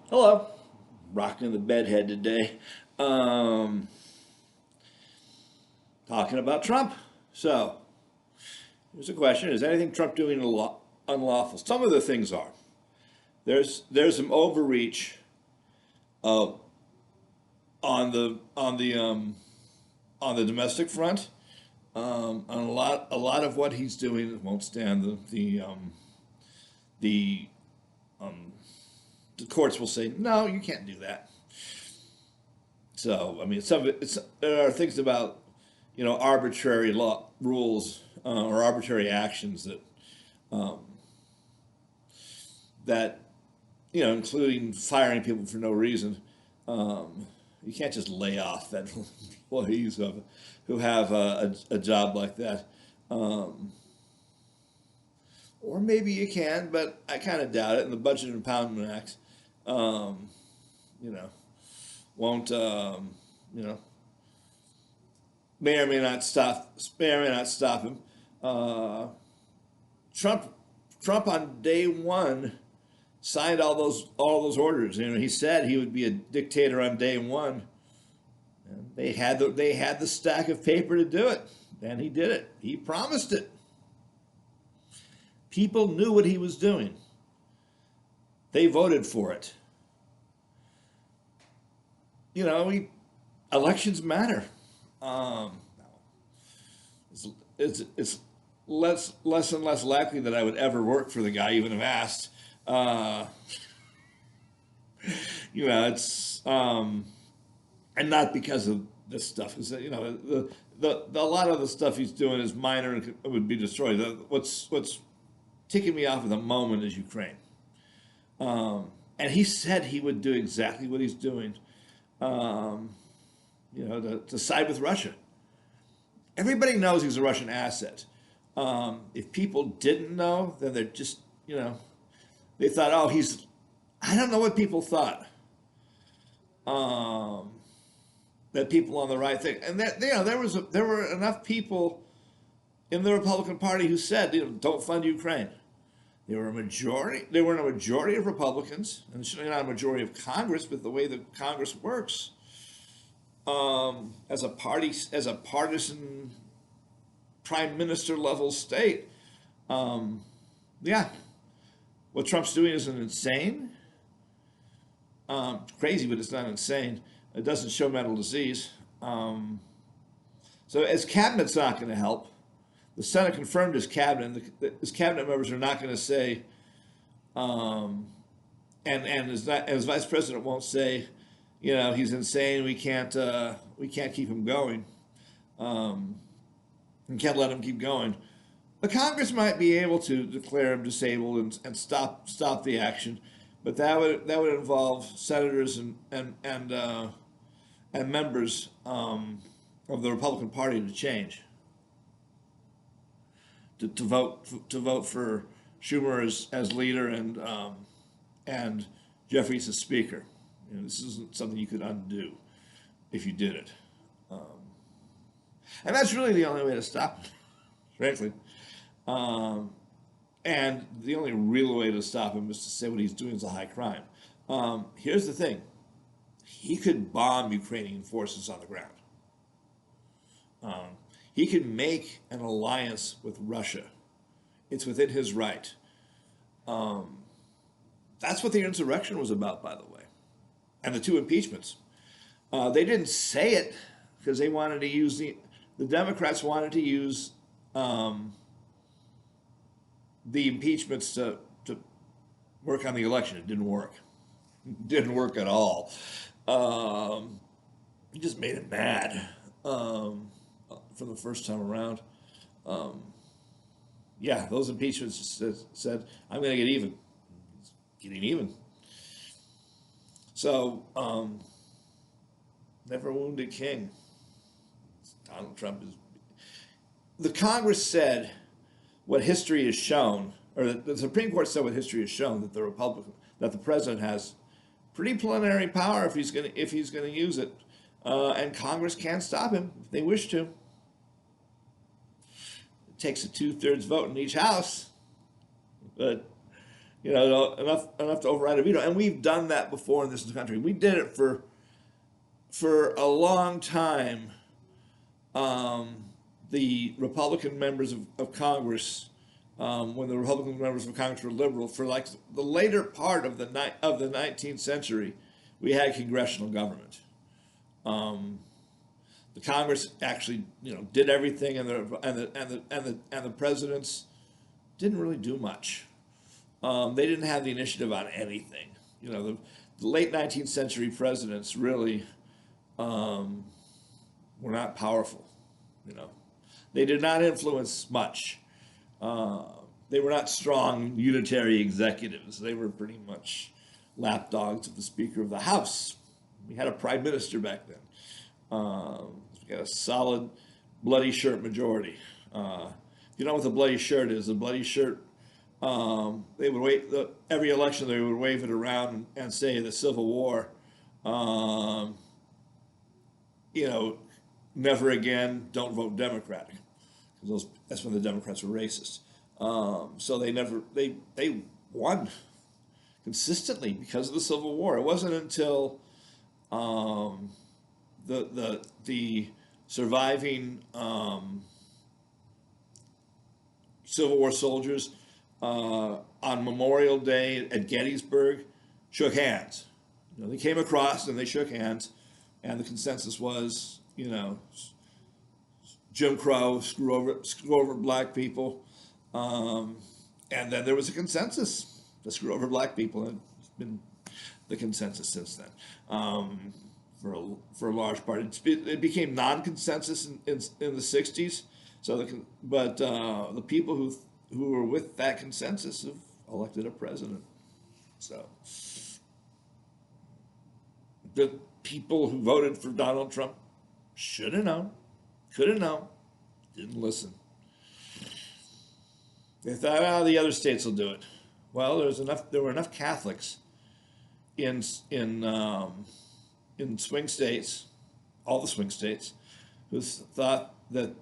Hello, rocking the bedhead today. Um, Talking about Trump. So here's a question: is anything Trump doing unlawful? Some of the things are. There's some overreach uh, on the domestic front. On a lot of what he's doing won't stand the um, the courts will say no, you can't do that. So I mean, some of there are things about arbitrary law rules or arbitrary actions um, that including firing people for no reason. You can't just lay off federal employees who have a job like that. Um, or maybe you can, but I kind of doubt it. And the Budget Impoundment Act, um, you know, won't, you know, may or may not stop him. Uh, Trump, Trump on day one signed all those orders. He said he would be a dictator on day one. And they had the stack of paper to do it, and he did it. He promised it. People knew what he was doing. They voted for it. Elections matter. Um, it's less and less likely that I would ever work for the guy, even if asked. Uh, it's and not because of this stuff. Is that a lot of the stuff he's doing is minor and would be destroyed. What's ticking me off at the moment is Ukraine, and he said he would do exactly what he's doing. Um, to side with Russia. Everybody knows he's a Russian asset. If people didn't know, then they're just they thought, oh, he's. I don't know what people thought. Um, that people on the right thing, and that there were enough people in the Republican Party who said, don't fund Ukraine. They were a majority. They were a majority of Republicans, and certainly not a majority of Congress, but the way that Congress works, as a party, as a partisan prime minister level state, um, yeah, what Trump's doing isn't insane, crazy, but it's not insane. It doesn't show mental disease. So his cabinet's not going to help. The Senate confirmed his cabinet. His cabinet members are not going to say, um, and his vice president won't say, he's insane. We can't keep him going. Um, and can't let him keep going. The Congress might be able to declare him disabled and stop the action, but that would involve senators and members of the Republican Party to change to vote for Schumer as leader and Jeffries as speaker. This isn't something you could undo if you did it, um, and that's really the only way to stop it, frankly. Um, and the only real way to stop him is to say what he's doing is a high crime. Here's the thing: he could bomb Ukrainian forces on the ground. Um, he could make an alliance with Russia. It's within his right. Um, that's what the insurrection was about, by the way, and the two impeachments. They didn't say it because they wanted to use the Democrats wanted to use um, the impeachments to work on the election. It didn't work. It didn't work at all. Um, it just made him mad for the first time around. Um, yeah, those impeachments said, I'm going to get even. It's getting even. So, never wounded king. Donald Trump is. The Congress said what history has shown, or the Supreme Court said what history has shown that the president has pretty plenary power if he's gonna use it, and Congress can't stop him if they wish to. It takes a 2/3 vote in each house, but enough to override a veto. And we've done that before in this country. We did it for a long time. The Republican members of Congress, when the Republican members of Congress were liberal, for like the later part of the 19th century, we had congressional government. The Congress actually, did everything, and the presidents didn't really do much. They didn't have the initiative on anything. The late 19th century presidents really were not powerful. They did not influence much. They were not strong unitary executives. They were pretty much lapdogs of the Speaker of the House. We had a prime minister back then. We got a solid bloody shirt majority. You know what the bloody shirt is? The bloody shirt, they would every election they would wave it around and say the Civil War, never again, don't vote Democratic. Because that's when the Democrats were racist. So they won consistently because of the Civil War. It wasn't until the surviving Civil War soldiers on Memorial Day at Gettysburg shook hands. They came across and they shook hands, and the consensus was, Jim Crow, screw over black people, and then there was a consensus to screw over black people, and it's been the consensus since then. For a large part, it became non-consensus in the '60s. So, the people who were with that consensus have elected a president. So, the people who voted for Donald Trump should have known, could have known, didn't listen. They thought, the other states will do it. Well, there were enough Catholics in swing states, all the swing states, who thought that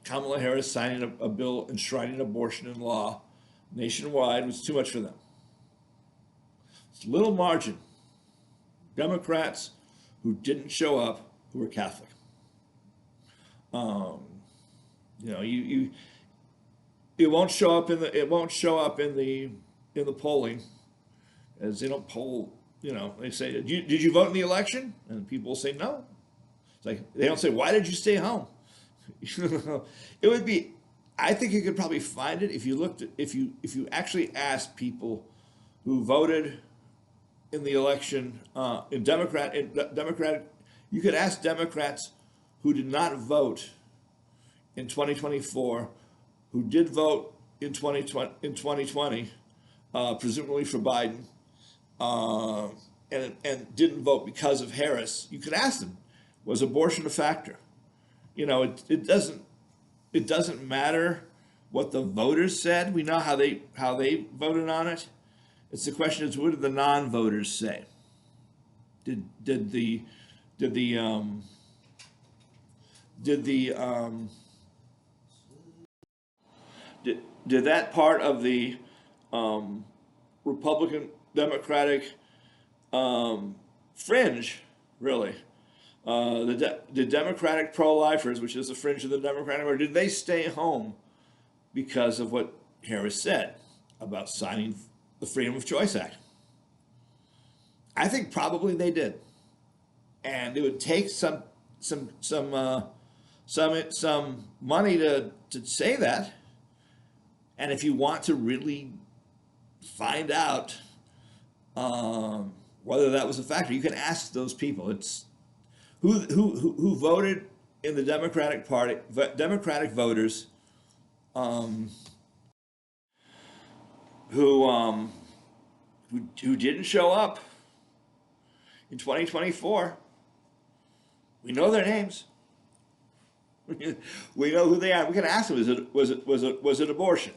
Kamala Harris signing a bill enshrining abortion in law nationwide was too much for them. It's a little margin. Democrats who didn't show up, who were Catholic. It won't show up in the polling, as they don't poll. They say, did you vote in the election? And people will say no. It's like, they don't say, why did you stay home? It would be, I think you could probably find it if you actually asked people who voted in the election, Democratic, you could ask Democrats who did not vote in 2024, who did vote in 2020, presumably for Biden, and didn't vote because of Harris. You could ask them, was abortion a factor? It doesn't matter what the voters said. We know how they voted on it. It's the question is, what did the non-voters say? Did that part of the Republican Democratic fringe, really, the Democratic pro-lifers, which is the fringe of the Democratic, or did they stay home because of what Harris said about signing the Freedom of Choice Act? I think probably they did, and it would take some money to say that. And if you want to really find out whether that was a factor, you can ask those people. It's who voted in the Democratic Party, Democratic voters, who didn't show up in 2024. We know their names. We know who they are. We can ask them: was it abortion?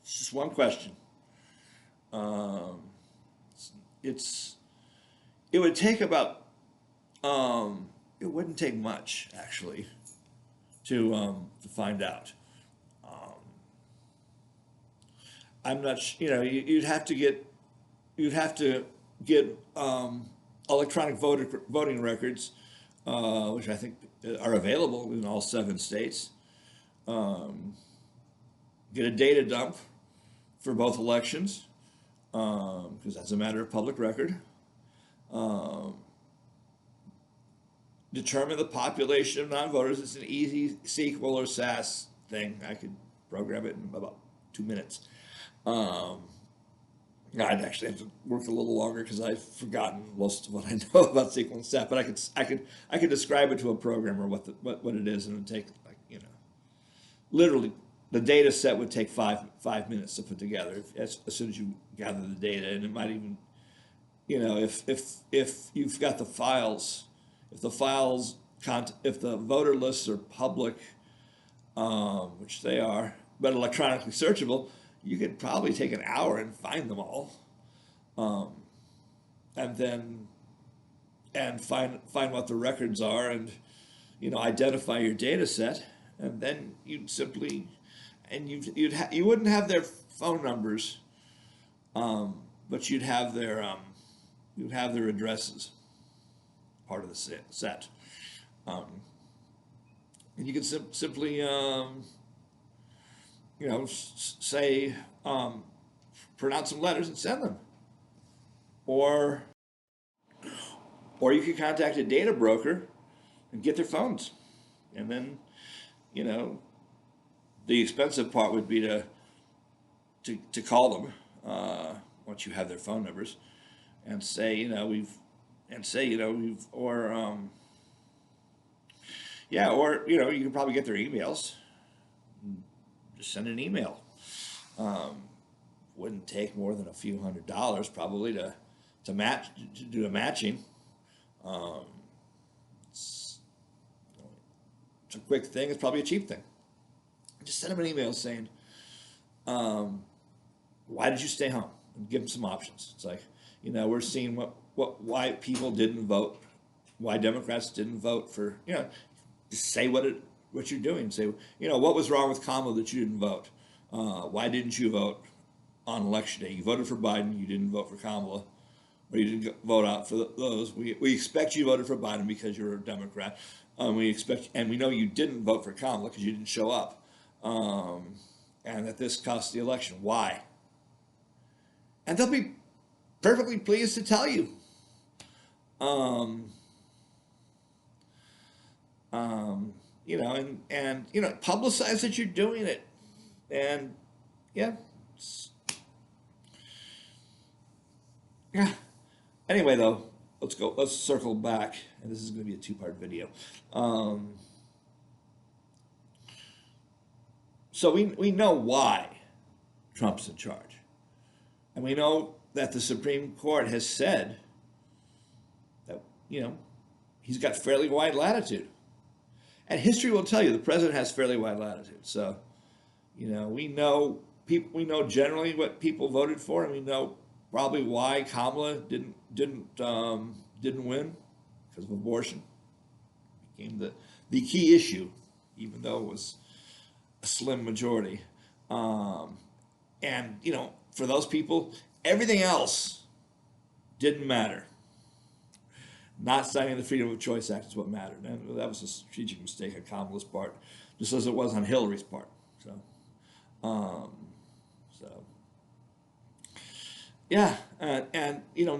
It's just one question. It would take about. It wouldn't take much, actually, to find out. I'm not, you'd have to get electronic voting records, which I think are available in all 7 states. Get a data dump for both elections, because that's a matter of public record. Determine the population of non-voters. It's an easy SQL or SAS thing. I could program it in about 2 minutes. I'd actually have to work a little longer because I've forgotten most of what I know about SQL and SAS. But I could describe it to a programmer what it is, and it would take, like, literally the data set would take five minutes to put together as soon as you gather the data, and it might even, if you've got the files, if the voter lists are public, which they are, but electronically searchable, you could probably take an hour and find them all, and find what the records are, and identify your data set, and then you'd simply, and you wouldn't have their phone numbers, but you'd have their addresses, part of the set, and you could simply say, pronounce some letters and send them. Or you could contact a data broker and get their phones. And then, the expensive part would be to call them, once you have their phone numbers, and say, you can probably get their emails. Just send an email. Wouldn't take more than a few $100s probably to do a matching. It's a quick thing. It's probably a cheap thing. Just send them an email saying, why did you stay home? And give them some options. It's like, we're seeing why people didn't vote, why Democrats didn't vote for, just say what you're doing. Say, what was wrong with Kamala that you didn't vote? Why didn't you vote on election day? You voted for Biden, you didn't vote for Kamala, or you didn't vote out for those. We expect you voted for Biden because you're a Democrat. We know you didn't vote for Kamala because you didn't show up, and that this cost the election. Why? And they'll be perfectly pleased to tell you. Publicize that you're doing it, and yeah. Anyway, though, let's circle back, and this is going to be a 2-part video. So we know why Trump's in charge, and we know that the Supreme Court has said that, he's got fairly wide latitude. And history will tell you the president has fairly wide latitude. So, we know generally what people voted for, and we know probably why Kamala didn't win, because of abortion. Became the key issue, even though it was a slim majority. And for those people, everything else didn't matter. Not signing the Freedom of Choice Act is what mattered. And that was a strategic mistake on Kamala's part, just as it was on Hillary's part.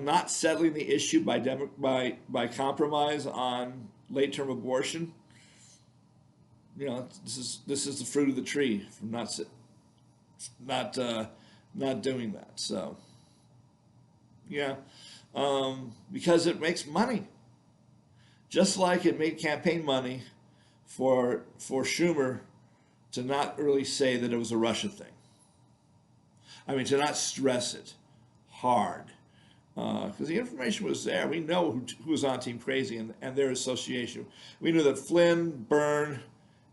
Not settling the issue by compromise on late-term abortion. This is the fruit of the tree from not doing that. So, because it makes money, just like it made campaign money for Schumer to not really say that it was a Russia thing. I mean, to not stress it hard, because the information was there. We know who was on Team Crazy and their association. We knew that Flynn, Byrne,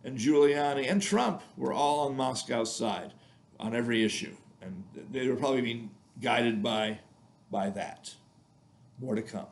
and Giuliani and Trump were all on Moscow's side on every issue, and they were probably being guided by that. More to come.